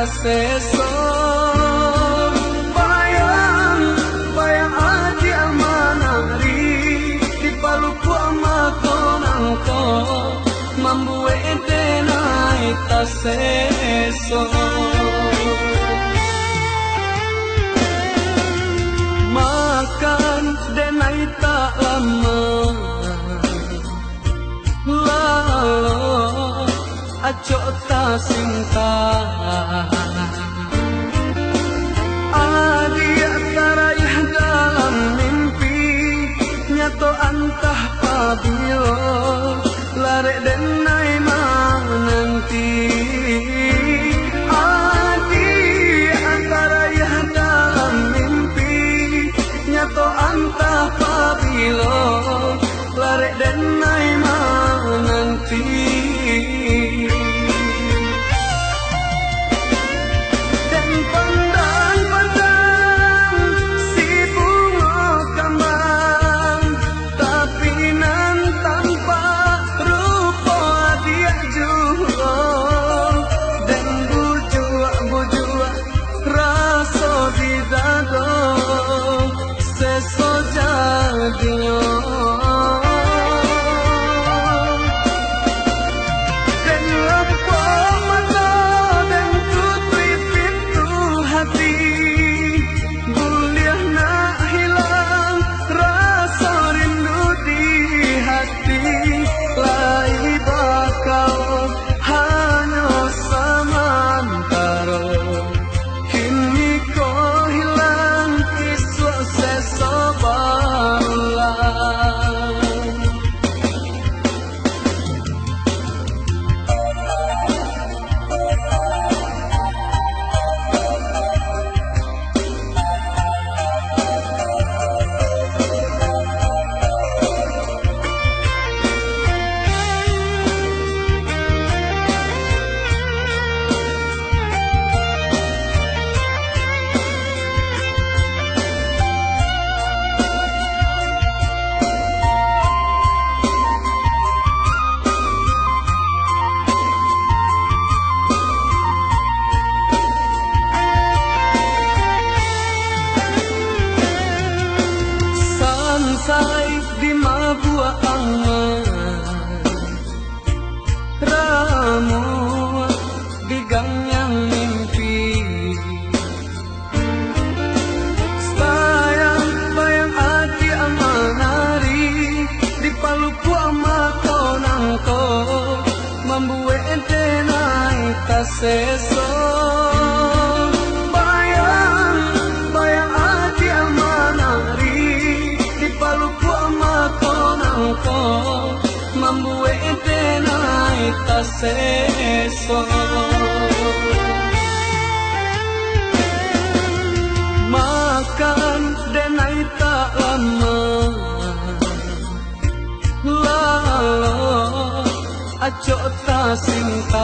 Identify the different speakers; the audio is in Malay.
Speaker 1: seso bayang bayang aji amanari di paluku amakonangko mambuwe denai ta seso makan denai tak lama lalu acok ta cinta adia tarayah dalam mimpi nyato antah pabilo lare denai nanti adia tarayah dalam mimpi nyato antah pabilo lare denai nanti di mabua angan ramu di gang yang mimpi sayang bayang hati amanari di paluku amakonangko mambuwe ente naik ta seso mambuwe denai ta seso makan denai tak lama lalu acok ta cinta